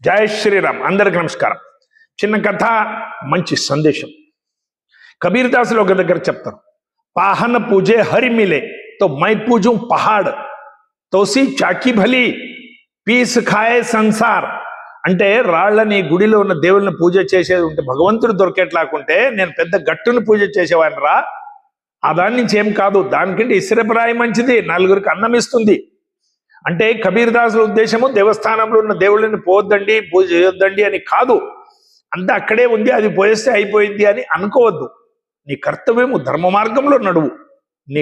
జై శ్రీరామ్. అందరికి నమస్కారం. చిన్న కథ, మంచి సందేశం. కబీర్ దాసులు ఒక దగ్గర చెప్తారు, పాహన పూజే హరి మిలే తో మై పూజూ పహాడ్ తోసి చాకి భలి పీస్ ఖాయే సంసార్. అంటే రాళ్ళని గుడిలో ఉన్న దేవుళ్ళని పూజ చేసేది ఉంటే భగవంతుడు దొరికేట్లాకుంటే నేను పెద్ద గట్టును పూజ చేసేవాడిని రా. ఆ దాని నుంచి ఏం కాదు, దానికంటే ఇసిరపరాయి మంచిది, నలుగురికి అన్నం ఇస్తుంది. అంటే కబీర్ దాసుల ఉద్దేశము దేవస్థానంలో ఉన్న దేవుళ్ళని పోవద్దండి, పూజ చేయొద్దండి అని కాదు. అంతా అక్కడే ఉంది, అది పోయేస్తే అయిపోయింది అని అనుకోవద్దు. నీ కర్తవ్యము ధర్మ మార్గంలో నడువు, నీ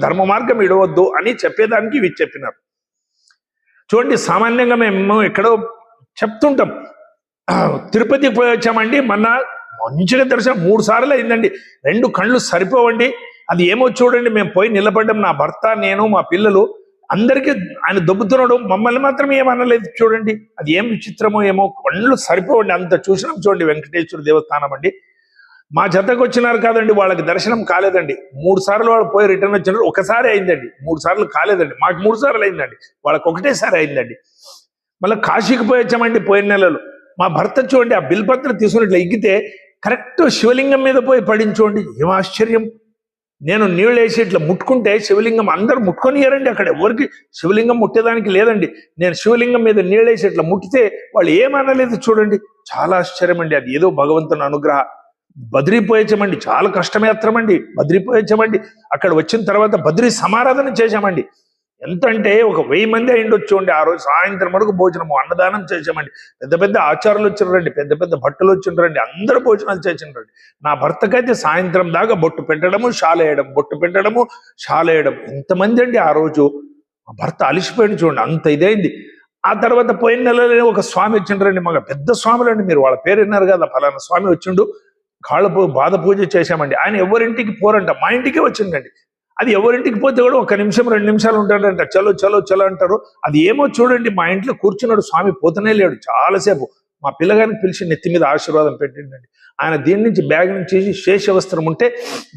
ధర్మ మార్గం ఇడవద్దు అని చెప్పేదానికి ఇవి చెప్పినారు. చూడండి, సామాన్యంగా మేము ఎక్కడో చెప్తుంటాం, తిరుపతికి పోయి వచ్చామండి, మొన్న మంచిగా దర్శనం 3 సార్లు అయిందండి, 2 కళ్ళు సరిపోవండి. అది ఏమో చూడండి, మేము పోయి నిలబడ్డాం, నా భర్త, నేను, మా పిల్లలు, అందరికీ ఆయన దొబ్బుతున్నాడు, మమ్మల్ని మాత్రం ఏమనలేదు. చూడండి, అది ఏం విచిత్రమో ఏమో, కళ్ళు సరిపోవండి, అంత చూసినాం. చూడండి, వెంకటేశ్వర దేవస్థానం అండి, మా జతకు వచ్చినారు కాదండి, వాళ్ళకి దర్శనం కాలేదండి. 3 సార్లు వాళ్ళు పోయి రిటర్న్ వచ్చినారు, ఒకసారి అయిందండి. 3 సార్లు కాలేదండి, మాకు 3 సార్లు అయిందండి, వాళ్ళకి ఒకటేసారి అయిందండి. మళ్ళీ కాశీకి పోయి వచ్చామండి పోయిన నెలలో. మా భర్త చూడండి, ఆ బిల్పత్రం తీసుకుని ఇట్లా ఎక్కితే కరెక్ట్ శివలింగం మీద పోయి పడింది. చూడండి, ఏం ఆశ్చర్యం. నేను నీళ్ళు వేసి ఇట్లా ముట్టుకుంటే శివలింగం, అందరూ ముట్టుకొనియారండి, అక్కడ ఎవరికి శివలింగం ముట్టేదానికి లేదండి. నేను శివలింగం మీద నీళ్ళు వేసి ఇట్లా ముట్టితే వాళ్ళు ఏమనలేదు. చూడండి, చాలా ఆశ్చర్యం అండి, అది ఏదో భగవంతుని అనుగ్రహ. బద్రీపోయచ్చమండి, చాలా కష్టమేత్రమండి, బద్రీపోయచ్చమండి. అక్కడ వచ్చిన తర్వాత బద్రీ సమారాధన చేశామండి. ఎంత అంటే ఒక 1000 మంది అయిండొచ్చు అండి. ఆ రోజు సాయంత్రం వరకు భోజనము, అన్నదానం చేసామండి. పెద్ద పెద్ద ఆచారాలు వచ్చినారండి, పెద్ద పెద్ద భట్టులు వచ్చినారండి, అందరూ భోజనాలు చేసినారండి. నా భర్తకైతే సాయంత్రం దాకా బొట్టు పెట్టడము, షాలేయడం, బొట్టు పెట్టడము, షాలేయడం. ఎంతమంది అండి ఆ రోజు. మా భర్త అలిసిపోయింది చూడండి, అంత ఇదైంది. ఆ తర్వాత పోయిన నెలలో ఒక స్వామి వచ్చిండ్రండి, మాకు పెద్ద స్వాములండి, మీరు వాళ్ళ పేరు విన్నారు కదా, ఫలానా స్వామి వచ్చిండు, కాళ్ళ బాధ పూజ చేశామండి. ఆయన ఎవరింటికి పోరంట, మా ఇంటికే వచ్చిందండి. అది ఎవరింటికి పోతే కూడా 1 నిమిషం 2 నిమిషాలు ఉంటాడంట, చలో చలో చలో అంటారు. అది ఏమో చూడండి, మా ఇంట్లో కూర్చున్నాడు స్వామి, పోతనే లేడు చాలాసేపు. మా పిల్లగానికి పిలిచి నెత్తి మీద ఆశీర్వాదం పెట్టిండండి. ఆయన దీని నుంచి బ్యాగ్ నుంచి శేషవస్త్రం ఉంటే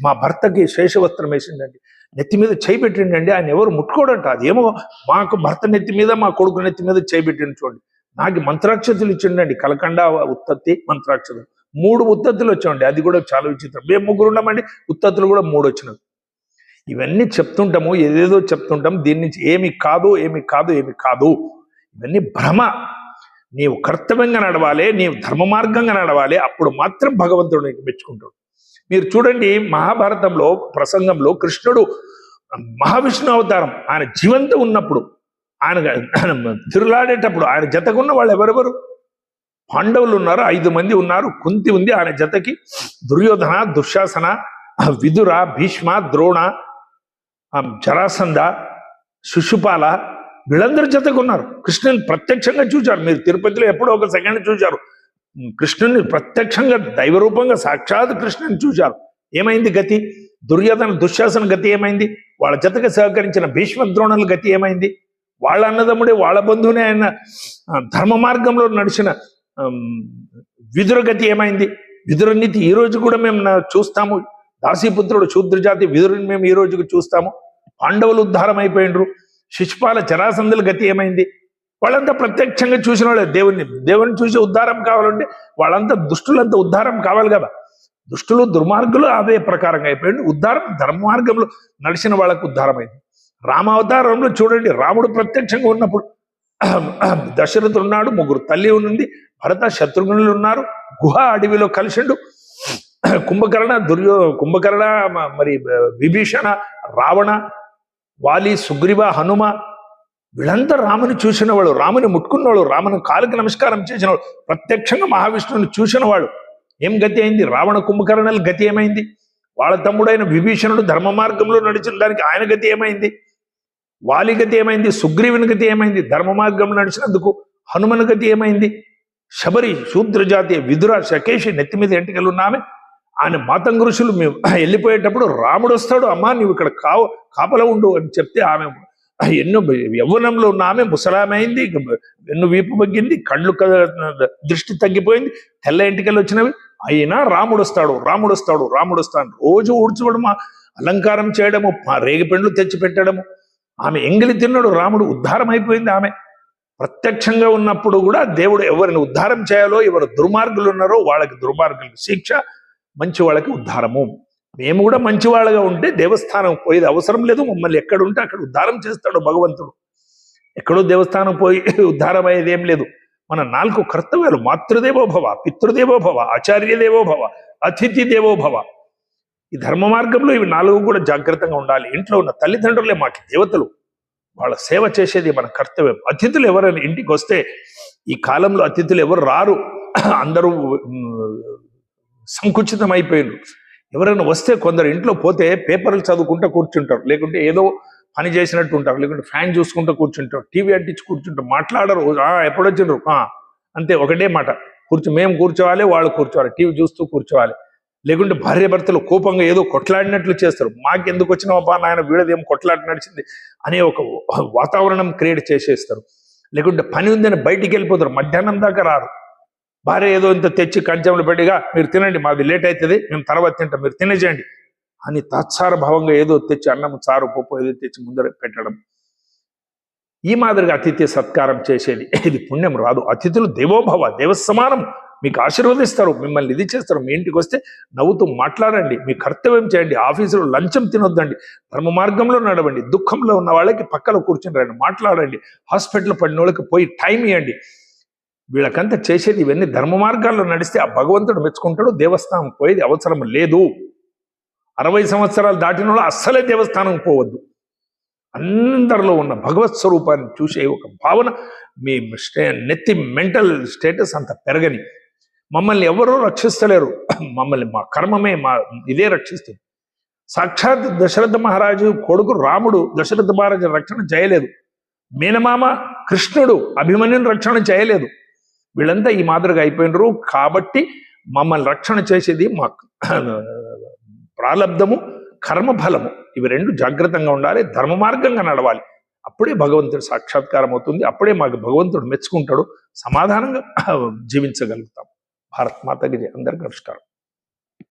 మా భర్తకి శేషవస్త్రం వేసిండండి, నెత్తి మీద చేయి పెట్టిండండి. ఆయన ఎవరు ముట్టుకోడంట, అదేమో మాకు భర్త నెత్తి మీద, మా కొడుకు నెత్తి మీద చేయి పెట్టిండు. చూడండి, నాకు మంత్రాక్షతులు ఇచ్చిండండి, కలకండ ఉత్తత్తి మంత్రాక్షతులు, 3 ఉత్తత్తులు వచ్చామండి. అది కూడా చాలా విచిత్రం. మేము 3 ఉన్నామండి, ఉత్తత్తులు కూడా 3 వచ్చినవి. ఇవన్నీ చెప్తుంటాము, ఏదేదో చెప్తుంటాం, దీని నుంచి ఏమి కాదు, ఏమి కాదు, ఏమి కాదు. ఇవన్నీ భ్రమ. నీవు కర్తవ్యంగా నడవాలి, నీవు ధర్మ మార్గంగా నడవాలి, అప్పుడు మాత్రం భగవంతుడు నీకు మెచ్చుకుంటాడు. మీరు చూడండి, మహాభారతంలో ప్రసంగంలో కృష్ణుడు మహావిష్ణు అవతారం, ఆయన జీవంతో ఉన్నప్పుడు, ఆయన తిరులాడేటప్పుడు ఆయన జతకున్న వాళ్ళు ఎవరెవరు? పాండవులు ఉన్నారు, 5 మంది ఉన్నారు, కుంతి ఉంది ఆయన జతకి, దుర్యోధన, దుశ్శాసన, విదుర, భీష్మ, ద్రోణ, జరాసంధ, శిశుపాల, వీళ్ళందరూ జతకున్నారు. కృష్ణుని ప్రత్యక్షంగా చూశారు. మీరు తిరుపతిలో ఎప్పుడో 1 సెకండ్ చూశారు కృష్ణుని ప్రత్యక్షంగా, దైవరూపంగా సాక్షాత్ కృష్ణుని చూశారు. ఏమైంది గతి? దుర్యోధన, దుశ్శాసన గతి ఏమైంది? వాళ్ళ జతకు సహకరించిన భీష్మ, ద్రోణుల గతి ఏమైంది? వాళ్ళ అన్నదమ్ముడే, వాళ్ళ బంధువునే ఆయన ధర్మ మార్గంలో నడిచిన విదుర గతి ఏమైంది? విదుర నీతి ఈ రోజు కూడా మేము చూస్తాము. దాసీపుత్రుడు శూద్రజాతి విదురుని మేము ఈ రోజుకి చూస్తాము. పాండవులు ఉద్ధారం అయిపోయినరు. శిశుపాల, జరాసంధుల గతి ఏమైంది? వాళ్ళంతా ప్రత్యక్షంగా చూసిన వాళ్ళే. దేవుని చూసి ఉద్ధారం కావాలంటే వాళ్ళంతా దుష్టులంతా ఉద్ధారం కావాలి కదా. దుష్టులు, దుర్మార్గులు అదే ప్రకారంగా అయిపోయింది. ఉద్ధారం ధర్మ మార్గంలో నడిచిన వాళ్ళకు ఉద్ధారం అయింది. రామావతారంలో చూడండి, రాముడు ప్రత్యక్షంగా ఉన్నప్పుడు దశరథుడు ఉన్నాడు, 3 తల్లి ఉంది, భరత, శత్రుఘ్నులు ఉన్నారు, గుహ అడవిలో కలిసిండు. కుంభకర్ణ, మరి విభీషణ, రావణ, వాలి, సుగ్రీవ, హనుమ, వీళ్ళంతా రాముని చూసిన వాళ్ళు, రాముని ముట్టుకున్నవాళ్ళు, రాముని కాలుకి నమస్కారం చేసిన వాళ్ళు, ప్రత్యక్షంగా మహావిష్ణువుని చూసిన వాళ్ళు. ఏం గతి అయింది? రావణ, కుంభకర్ణుల గతి ఏమైంది? వాళ్ళ తమ్ముడైన విభీషణుడు ధర్మ మార్గంలో నడిచిన దానికి ఆయన గతి ఏమైంది? వాలి గతి ఏమైంది? సుగ్రీవుని గతి ఏమైంది? ధర్మ మార్గంలో నడిచినందుకు హనుమని గతి ఏమైంది? శబరి, శూద్రజాతి, విదుర, శకేషి, నెత్తి మీద ఎంటికలు ఉన్నామే, ఆయన మాతంగ ఋషులు మేము వెళ్ళిపోయేటప్పుడు రాముడు వస్తాడు, అమ్మా నీవు ఇక్కడ కాపలా ఉండు అని చెప్తే ఆమె ఎన్నో యవ్వనంలో ఉన్న ఆమె ముసలామె అయింది, ఎన్ను వీపు బగ్గింది, కళ్ళు దృష్టి తగ్గిపోయింది, తెల్ల ఎంటికలు వచ్చినవి. అయినా రాముడు వస్తాడు, రాముడు వస్తాడు, రాముడు వస్తాడు రోజు ఊడ్చుకోవడము, అలంకారం చేయడము, రేగిపెండ్లు తెచ్చి పెట్టడము. ఆమె ఎంగిలి తిన్నాడు రాముడు, ఉద్ధారం అయిపోయింది ఆమె. ప్రత్యక్షంగా ఉన్నప్పుడు కూడా దేవుడు ఎవరిని ఉద్ధారం చేయాలో, ఎవరు దుర్మార్గులు ఉన్నారో వాళ్ళకి దుర్మార్గులకు శిక్ష, మంచి వాళ్ళకి ఉద్ధారము. మేము కూడా మంచి వాళ్ళగా ఉంటే దేవస్థానం పోయేది అవసరం లేదు. మమ్మల్ని ఎక్కడ ఉంటే అక్కడ ఉద్ధారం చేస్తాడు భగవంతుడు. ఎక్కడో దేవస్థానం పోయి ఉద్ధారం అయ్యేది ఏం లేదు. మన 4 కర్తవ్యాలు: మాతృదేవోభవ, పితృదేవోభవ, ఆచార్యదేవోభవ, అతిథి దేవోభవ. ఈ ధర్మ మార్గంలో ఇవి 4 కూడా జాగ్రత్తగా ఉండాలి. ఇంట్లో ఉన్న తల్లిదండ్రులే మాకు దేవతలు, వాళ్ళ సేవ చేసేది మన కర్తవ్యం. అతిథులు ఎవరైనా ఇంటికి వస్తే, ఈ కాలంలో అతిథులు ఎవరు రారు, అందరూ సంకుచితం అయిపోయినారు. ఎవరైనా వస్తే కొందరు ఇంట్లో పోతే పేపర్లు చదువుకుంటూ కూర్చుంటారు, లేకుంటే ఏదో పని చేసినట్టు ఉంటారు, లేకుంటే ఫ్యాన్ చూసుకుంటూ కూర్చుంటారు, టీవీ అంటించి కూర్చుంటారు, మాట్లాడరు. ఎప్పుడొచ్చిండ్రు అంతే, ఒకటే మాట, మేము కూర్చోవాలి, వాళ్ళు కూర్చోవాలి, టీవీ చూస్తూ కూర్చోవాలి. లేకుంటే భార్యాభర్తలు కోపంగా ఏదో కొట్లాడినట్లు చేస్తారు. మాకెందుకు వచ్చినావా నాయన, వీడదేం కొట్లాడి నడిచింది అనే ఒక వాతావరణం క్రియేట్ చేసేస్తారు. లేకుంటే పని ఉందని బయటికి వెళ్ళిపోతారు, మధ్యాహ్నం దాకా రారు. భార్య ఏదో ఇంత తెచ్చి కంచెంలో పెట్టిగా, మీరు తినండి, మాది లేట్ అవుతుంది, మేము తర్వాత తింటాం, మీరు తినేసేయండి అని తాత్సార భావంగా ఏదో తెచ్చి అన్నం, చారు, పప్పు ఏదో తెచ్చి ముందర పెట్టడం. ఈ మాదిరిగా అతిథి సత్కారం చేసేది ఇది పుణ్యం రాదు. అతిథులు దేవోభవ, దేవ సమానం, మీకు ఆశీర్వదిస్తారు, మిమ్మల్ని ఇది చేస్తారు. మీ ఇంటికి వస్తే నవ్వుతూ మాట్లాడండి, మీ కర్తవ్యం చేయండి. ఆఫీసులో లంచం తినొద్దండి, ధర్మ మార్గంలో నడవండి. దుఃఖంలో ఉన్న వాళ్ళకి పక్కలో కూర్చొని రండి, మాట్లాడండి. హాస్పిటల్ పడిన వాళ్ళకి పోయి టైం ఇవ్వండి. వీళ్ళకంతా చేసేది ఇవన్నీ ధర్మ మార్గాల్లో నడిస్తే ఆ భగవంతుడు మెచ్చుకుంటాడు. దేవస్థానం పోయేది అవసరం లేదు. 60 సంవత్సరాలు దాటిన వాళ్ళు అస్సలే దేవస్థానం పోవద్దు. అందరిలో ఉన్న భగవత్ స్వరూపాన్ని చూసే ఒక భావన మీ నెత్తి మెంటల్ స్టేటస్ అంత పెరగని. మమ్మల్ని ఎవరూ రక్షిస్తలేరు, మమ్మల్ని మా కర్మమే, మా ఇదే రక్షిస్తుంది. సాక్షాత్ దశరథ మహారాజు కొడుకు రాముడు దశరథ మహారాజు రక్షణ చేయలేదు. మేనమామ కృష్ణుడు అభిమన్యుని రక్షణ చేయలేదు. వీళ్ళంతా ఈ మాదిరిగా అయిపోయినరు. కాబట్టి మమ్మల్ని రక్షణ చేసేది మా ప్రాలబ్ధము, కర్మఫలము. ఇవి 2 జాగ్రత్తగా ఉండాలి, ధర్మ మార్గంగా నడవాలి. అప్పుడే భగవంతుడు సాక్షాత్కారం అవుతుంది. అప్పుడే మాకు భగవంతుడు మెచ్చుకుంటాడు, సమాధానంగా జీవించగలుగుతాం. భారత్ మాతకి అందరికీ నమస్కారం.